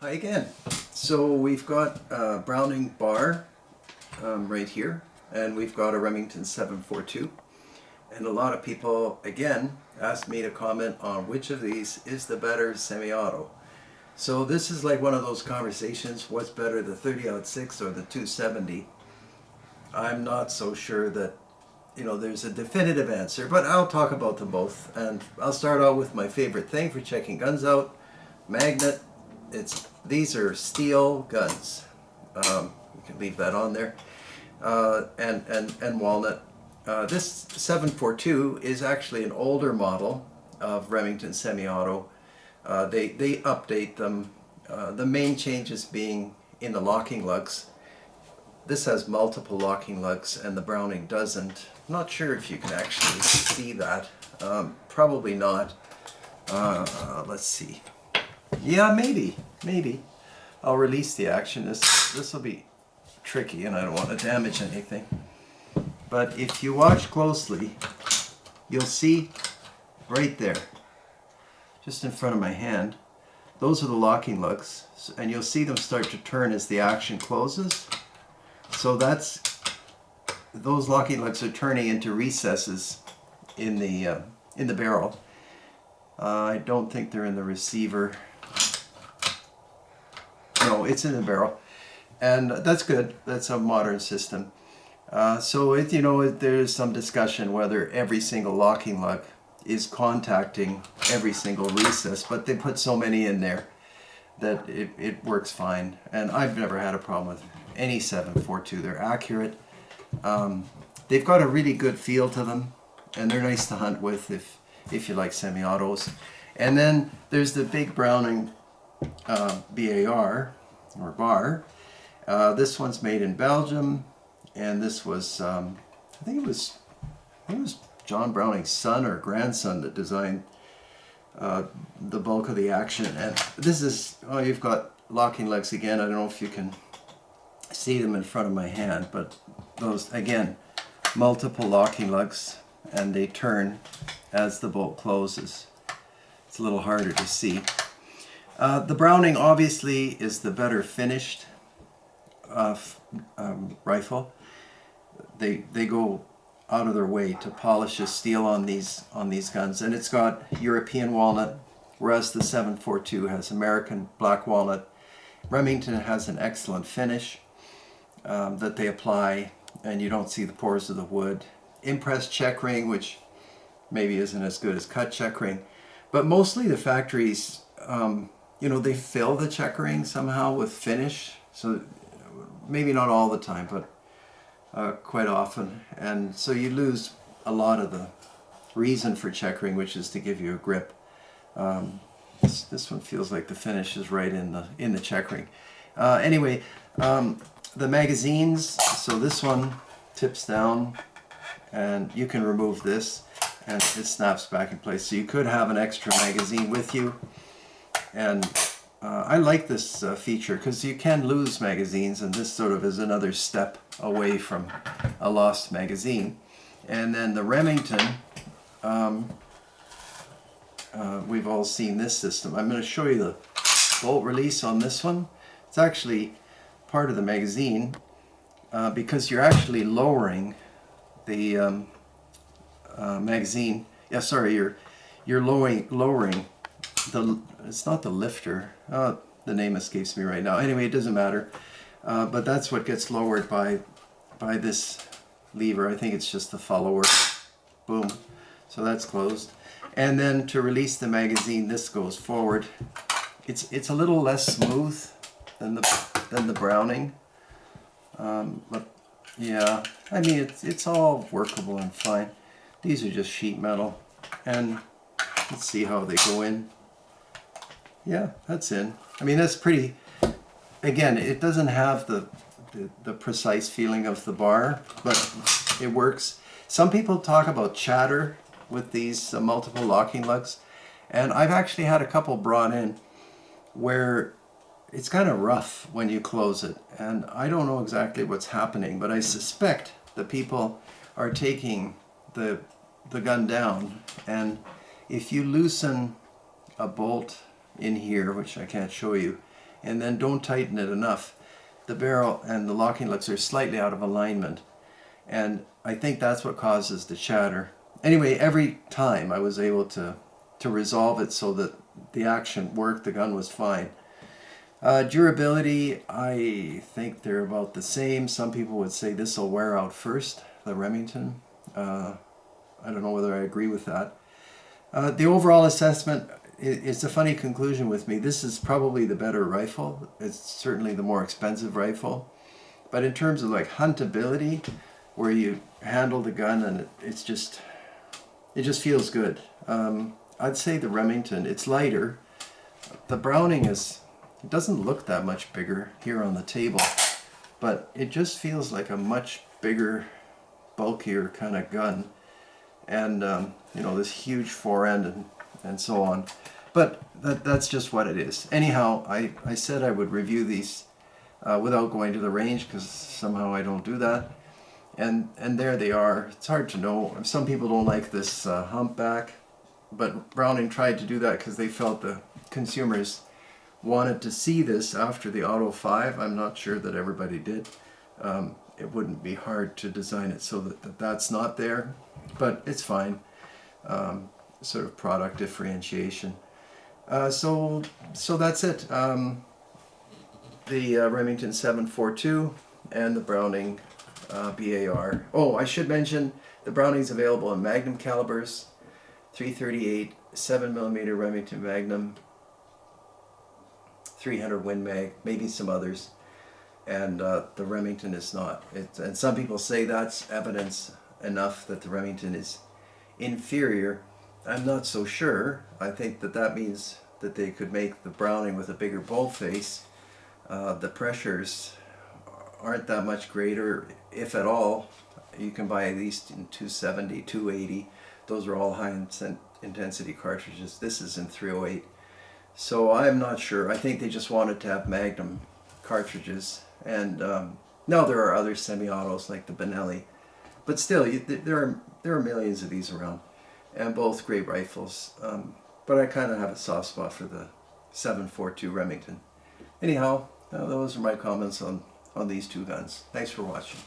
Hi again. So we've got a Browning bar right here, and we've got a Remington 742. And a lot of people, again, asked me to comment on which of these is the better semi-auto. So this is like one of those conversations, what's better, the 30-06 or the 270? I'm not so sure that, there's a definitive answer, but I'll talk about them both. And I'll start out with my favorite thing for checking guns out, magnet. These are steel guns. You can leave that on there. And walnut. This 742 is actually an older model of Remington semi-auto. They update them. The main changes being in the locking lugs. This has multiple locking lugs and the Browning doesn't. I'm not sure if you can actually see that. Probably not. Let's see. Yeah, maybe. I'll release the action. This will be tricky and I don't want to damage anything. But if you watch closely, you'll see right there, just in front of my hand, those are the locking lugs. And you'll see them start to turn as the action closes. So those locking lugs are turning into recesses in the barrel. I don't think they're in the receiver. No, it's in the barrel, and that's good. That's a modern system. So there's some discussion whether every single locking lug is contacting every single recess, but they put so many in there that it works fine. And I've never had a problem with any 742. They're accurate. They've got a really good feel to them, and they're nice to hunt with if you like semi-autos. And then there's the big Browning BAR or bar. This one's made in Belgium, and this was I think it was John Browning's son or grandson that designed the bulk of the action. And this is, you've got locking legs again. I don't know if you can see them in front of my hand, but those again, multiple locking lugs, and they turn as the bolt closes. It's a little harder to see. The Browning obviously is the better finished rifle. They go out of their way to polish the steel on these guns, and it's got European walnut, whereas the 742 has American black walnut. Remington has an excellent finish that they apply, and you don't see the pores of the wood. Impressed check ring, which maybe isn't as good as cut check ring, but mostly the factories, they fill the check ring somehow with finish. So maybe not all the time, but quite often, and so you lose a lot of the reason for check ring, which is to give you a grip. This one feels like the finish is right in the check ring. Anyway, the magazines. So this one tips down, and you can remove this, and it snaps back in place. So you could have an extra magazine with you, and I like this feature because you can lose magazines, and this sort of is another step away from a lost magazine. And then the Remington, we've all seen this system. I'm going to show you the bolt release on this one. It's actually part of the magazine because you're actually lowering the magazine. Yeah, sorry, you're lowering the. It's not the lifter. The name escapes me right now. Anyway, it doesn't matter. But that's what gets lowered by this lever. I think it's just the follower. Boom. So that's closed. And then to release the magazine, this goes forward. It's a little less smooth than the Browning. But yeah, I mean it's all workable and fine. These are just sheet metal, and let's see how they go in. Yeah, that's in. I mean, that's pretty. Again, it doesn't have the precise feeling of the bar, but it works. Some people talk about chatter with these multiple locking lugs, and I've actually had a couple brought in where it's kind of rough when you close it, and I don't know exactly what's happening, but I suspect that people are taking the gun down, and if you loosen a bolt in here, which I can't show you, and then don't tighten it enough, the barrel and the locking lugs are slightly out of alignment. And I think that's what causes the chatter. Anyway, every time I was able to resolve it so that the action worked, the gun was fine. Durability, I think they're about the same. Some people would say this will wear out first, the Remington. I don't know whether I agree with that. The overall assessment, it's a funny conclusion with me. This is probably the better rifle. It's certainly the more expensive rifle. But in terms of like huntability, where you handle the gun and it just feels good. I'd say the Remington, it's lighter. The Browning it doesn't look that much bigger here on the table, but it just feels like a much bigger, bulkier kind of gun. And you know, this huge forend and so on. But that's just what it is. Anyhow, I said I would review these without going to the range, because somehow I don't do that. And there they are. It's hard to know. Some people don't like this humpback, but Browning tried to do that because they felt the consumers wanted to see this after the Auto 5. I'm not sure that everybody did. It wouldn't be hard to design it so that that's not there, but it's fine. Sort of product differentiation. So that's it. The Remington 742 and the Browning BAR. Oh, I should mention the Browning's available in Magnum calibers, 338, 7mm Remington Magnum, 300 Win Mag, maybe some others, and the Remington is not. And some people say that's evidence enough that the Remington is inferior. I'm not so sure. I think that means that they could make the Browning with a bigger bolt face. The pressures aren't that much greater, if at all. You can buy these in 270, 280. Those are all high intensity cartridges. This is in 308. So I'm not sure. I think they just wanted to have Magnum cartridges. And now there are other semi-autos like the Benelli. But still, there are millions of these around. And both great rifles. But I kind of have a soft spot for the 742 Remington. Anyhow, those are my comments on these two guns. Thanks for watching.